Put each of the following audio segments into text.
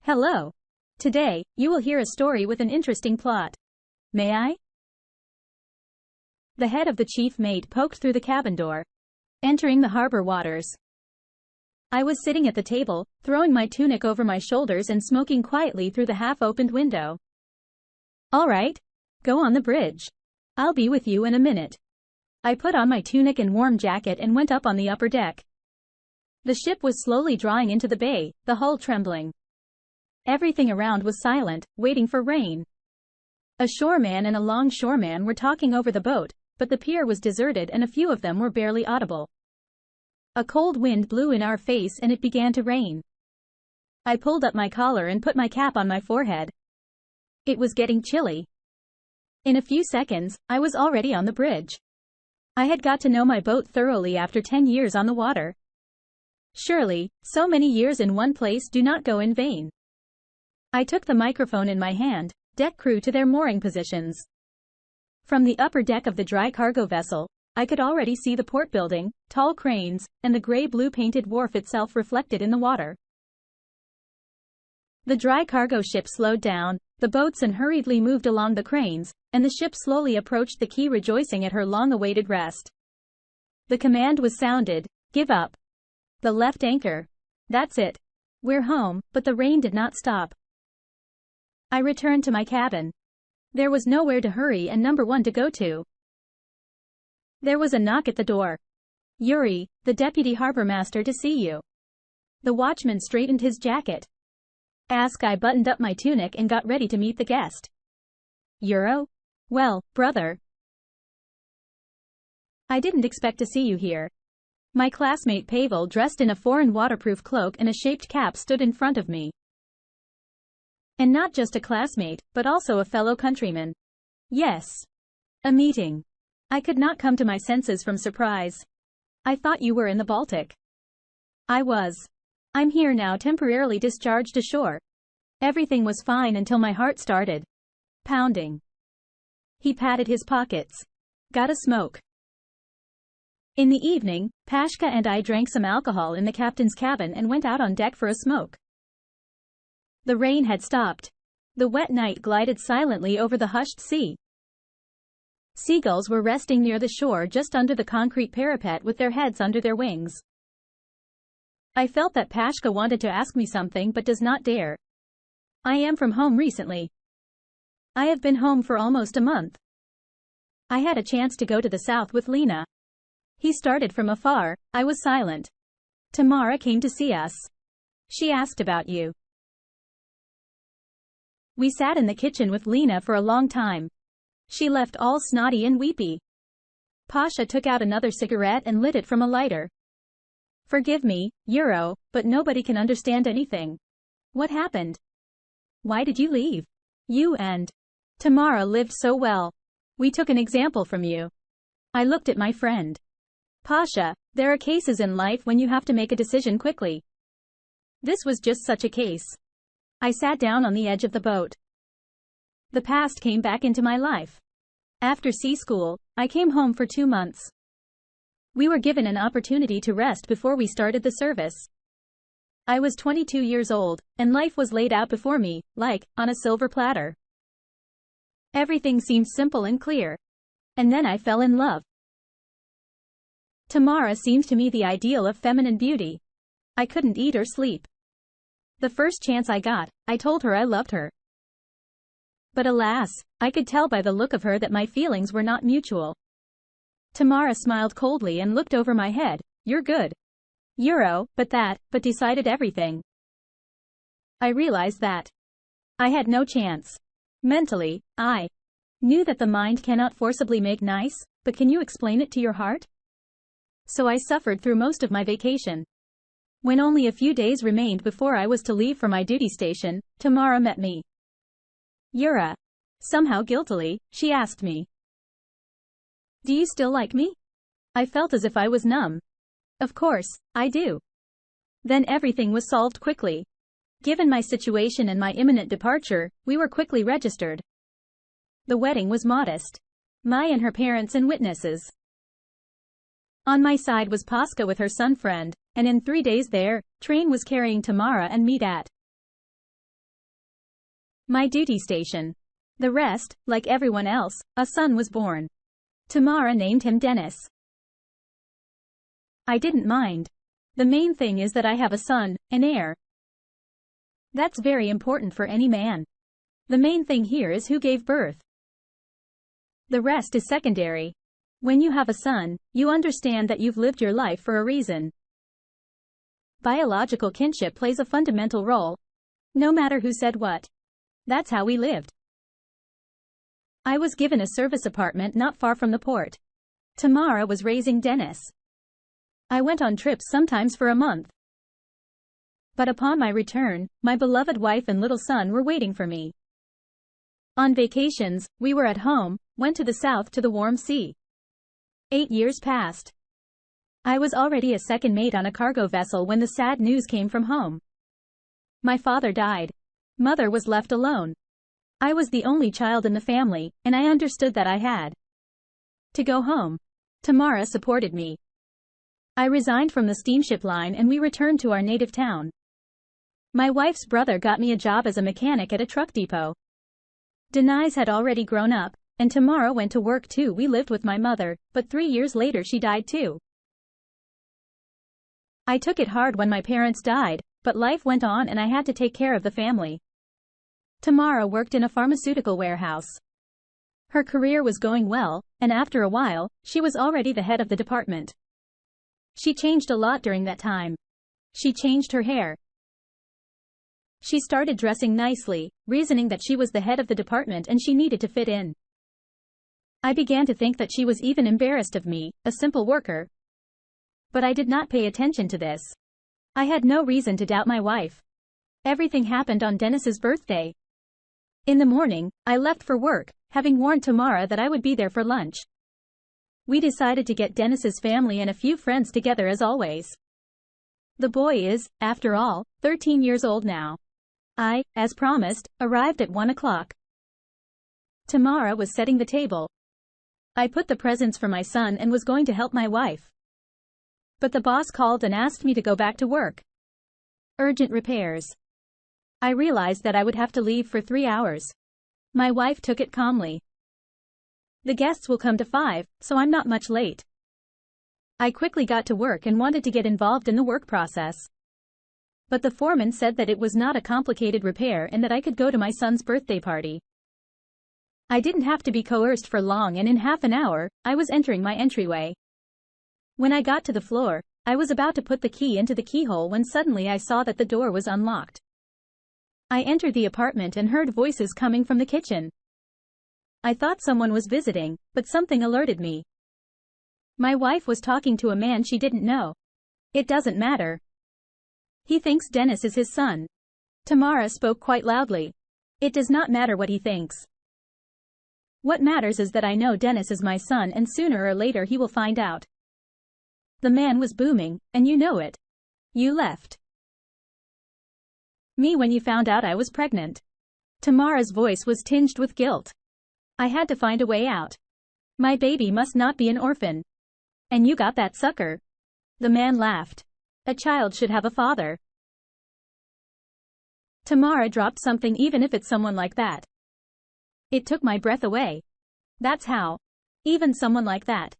Hello. Today, you will hear a story with an interesting plot. May I? The head of the chief mate poked through the cabin door, entering the harbor waters. I was sitting at the table, throwing my tunic over my shoulders and smoking quietly through the half-opened window. All right. Go on the bridge. I'll be with you in a minute. I put on my tunic and warm jacket and went up on the upper deck. The ship was slowly drawing into the bay, the hull trembling. Everything around was silent, waiting for rain. A shoreman and a longshoreman were talking over the boat, but the pier was deserted and a few of them were barely audible. A cold wind blew in our face and it began to rain. I pulled up my collar and put my cap on my forehead. It was getting chilly. In a few seconds, I was already on the bridge. I had got to know my boat thoroughly after 10 years on the water. Surely, so many years in one place do not go in vain. I took the microphone in my hand, deck crew to their mooring positions. From the upper deck of the dry cargo vessel, I could already see the port building, tall cranes, and the gray-blue painted wharf itself reflected in the water. The dry cargo ship slowed down, the boatswain hurriedly moved along the cranes, and the ship slowly approached the quay rejoicing at her long-awaited rest. The command was sounded, "Give up. The left anchor. That's it. We're home," but the rain did not stop. I returned to my cabin. There was nowhere to hurry and number one to go to. There was a knock at the door. "Yuri, the deputy harbor master to see you." The watchman straightened his jacket. I buttoned up my tunic and got ready to meet the guest. "Euro? Well, brother. I didn't expect to see you here." My classmate Pavel, dressed in a foreign waterproof cloak and a shaped cap, stood in front of me. And not just a classmate, but also a fellow countryman. Yes. A meeting. I could not come to my senses from surprise. "I thought you were in the Baltic." "I was. I'm here now, temporarily discharged ashore." Everything was fine until my heart started pounding. He patted his pockets. "Got a smoke?" In the evening, Pashka and I drank some alcohol in the captain's cabin and went out on deck for a smoke. The rain had stopped. The wet night glided silently over the hushed sea. Seagulls were resting near the shore just under the concrete parapet with their heads under their wings. I felt that Pashka wanted to ask me something but does not dare. "I am from home recently." "I have been home for almost a month." "I had a chance to go to the south with Lena." He started from afar. I was silent. "Tamara came to see us. She asked about you." We sat in the kitchen with Lena for a long time. She left all snotty and weepy. Pasha took out another cigarette and lit it from a lighter. "Forgive me, Euro, but nobody can understand anything. What happened? Why did you leave? You and Tamara lived so well. We took an example from you." I looked at my friend. "Pasha, there are cases in life when you have to make a decision quickly. This was just such a case." I sat down on the edge of the boat. The past came back into my life. After sea school, I came home for 2 months. We were given an opportunity to rest before we started the service. I was 22 years old, and life was laid out before me, like, on a silver platter. Everything seemed simple and clear. And then I fell in love. Tamara seemed to me the ideal of feminine beauty. I couldn't eat or sleep. The first chance I got, I told her I loved her. But alas, I could tell by the look of her that my feelings were not mutual. Tamara smiled coldly and looked over my head. "You're good, Euro, but decided everything." I realized that I had no chance. Mentally, I knew that the mind cannot forcibly make nice, but can you explain it to your heart? So I suffered through most of my vacation. When only a few days remained before I was to leave for my duty station, Tamara met me. "Yura." Somehow guiltily, she asked me, "Do you still like me?" I felt as if I was numb. "Of course, I do." Then everything was solved quickly. Given my situation and my imminent departure, we were quickly registered. The wedding was modest. My and her parents and witnesses. On my side was Pascha with her son friend, and in 3 days train was carrying Tamara and me at My duty station. The rest, like everyone else, a son was born. Tamara named him Dennis. I didn't mind. The main thing is that I have a son, an heir. That's very important for any man. The main thing here is who gave birth. The rest is secondary. When you have a son, you understand that you've lived your life for a reason. Biological kinship plays a fundamental role. No matter who said what. That's how we lived. I was given a service apartment not far from the port. Tamara was raising Dennis. I went on trips sometimes for a month. But upon my return, my beloved wife and little son were waiting for me. On vacations, we were at home, went to the south to the warm sea. 8 years passed. I was already a second mate on a cargo vessel when the sad news came from home. My father died. Mother was left alone. I was the only child in the family, and I understood that I had to go home. Tamara supported me. I resigned from the steamship line and we returned to our native town. My wife's brother got me a job as a mechanic at a truck depot. Denise had already grown up, and Tamara went to work too. We lived with my mother, but 3 years later she died too. I took it hard when my parents died, but life went on and I had to take care of the family. Tamara worked in a pharmaceutical warehouse. Her career was going well, and after a while, she was already the head of the department. She changed a lot during that time. She changed her hair. She started dressing nicely, reasoning that she was the head of the department and she needed to fit in. I began to think that she was even embarrassed of me, a simple worker. But I did not pay attention to this. I had no reason to doubt my wife. Everything happened on Dennis's birthday. In the morning, I left for work, having warned Tamara that I would be there for lunch. We decided to get Dennis's family and a few friends together as always. The boy is, after all, 13 years old now. I, as promised, arrived at 1 o'clock. Tamara was setting the table. I put the presents for my son and was going to help my wife. But the boss called and asked me to go back to work. Urgent repairs. I realized that I would have to leave for 3 hours. My wife took it calmly. The guests will come to 5, so I'm not much late. I quickly got to work and wanted to get involved in the work process. But the foreman said that it was not a complicated repair and that I could go to my son's birthday party. I didn't have to be coerced for long, and in half an hour, I was entering my entryway. When I got to the floor, I was about to put the key into the keyhole when suddenly I saw that the door was unlocked. I entered the apartment and heard voices coming from the kitchen. I thought someone was visiting, but something alerted me. My wife was talking to a man she didn't know. It doesn't matter. He thinks Dennis is his son. Tamara spoke quite loudly. It does not matter what he thinks. What matters is that I know Dennis is my son, and sooner or later he will find out. The man was booming, and you know it. You left me when you found out I was pregnant. Tamara's voice was tinged with guilt. I had to find a way out. My baby must not be an orphan. And you got that sucker. The man laughed. A child should have a father. Tamara dropped something, even if it's someone like that. It took my breath away. That's how. Even someone like that.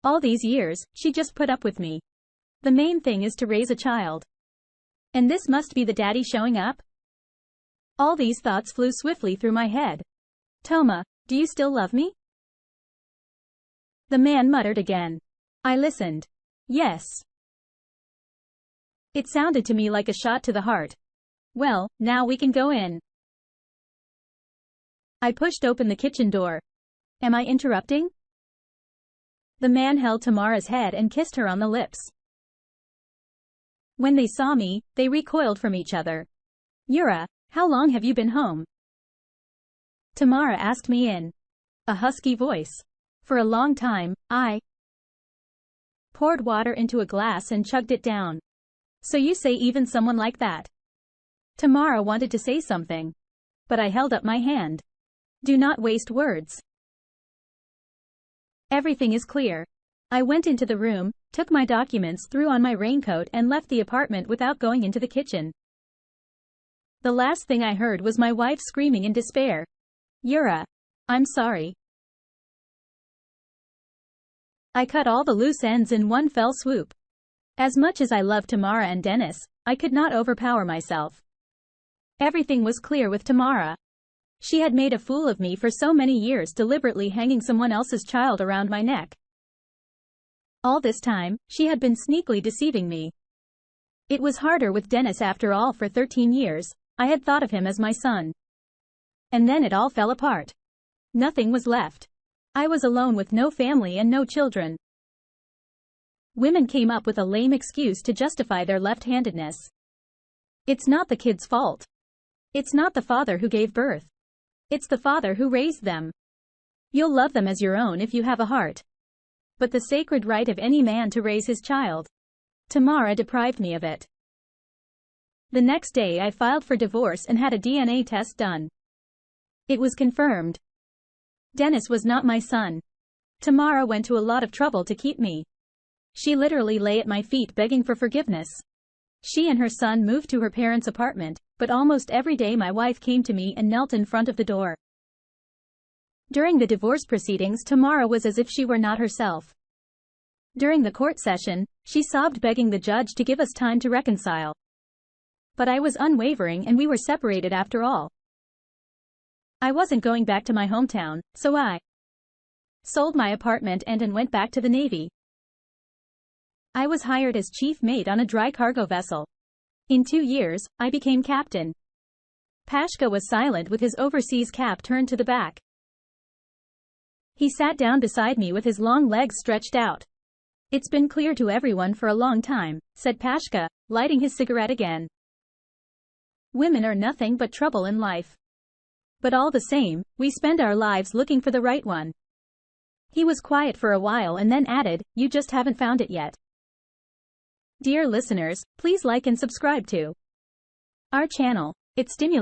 All these years, she just put up with me. The main thing is to raise a child. And this must be the daddy showing up? All these thoughts flew swiftly through my head. Toma, do you still love me? The man muttered again. I listened. Yes. It sounded to me like a shot to the heart. Well, now we can go in. I pushed open the kitchen door. Am I interrupting? The man held Tamara's head and kissed her on the lips. When they saw me, they recoiled from each other. Yura, how long have you been home? Tamara asked me in a husky voice. For a long time. I poured water into a glass and chugged it down. So you say even someone like that? Tamara wanted to say something, but I held up my hand. Do not waste words. Everything is clear. I went into the room, took my documents, threw on my raincoat and left the apartment without going into the kitchen. The last thing I heard was my wife screaming in despair. Yura. I'm sorry. I cut all the loose ends in one fell swoop. As much as I loved Tamara and Dennis, I could not overpower myself. Everything was clear with Tamara. She had made a fool of me for so many years, deliberately hanging someone else's child around my neck. All this time, she had been sneakily deceiving me. It was harder with Dennis after all. For 13 years, I had thought of him as my son. And then it all fell apart. Nothing was left. I was alone with no family and no children. Women came up with a lame excuse to justify their left-handedness. It's not the kid's fault. It's not the father who gave birth. It's the father who raised them. You'll love them as your own if you have a heart. But the sacred right of any man to raise his child. Tamara deprived me of it. The next day I filed for divorce and had a DNA test done. It was confirmed. Dennis was not my son. Tamara went to a lot of trouble to keep me. She literally lay at my feet begging for forgiveness. She and her son moved to her parents' apartment, but almost every day my wife came to me and knelt in front of the door. During the divorce proceedings, Tamara was as if she were not herself. During the court session, she sobbed begging the judge to give us time to reconcile. But I was unwavering and we were separated after all. I wasn't going back to my hometown, so I sold my apartment and went back to the Navy. I was hired as chief mate on a dry cargo vessel. In 2 years, I became captain. Pashka was silent with his overseas cap turned to the back. He sat down beside me with his long legs stretched out. It's been clear to everyone for a long time, said Pashka, lighting his cigarette again. Women are nothing but trouble in life. But all the same, we spend our lives looking for the right one. He was quiet for a while and then added, you just haven't found it yet. Dear listeners, please like and subscribe to our channel. It stimulates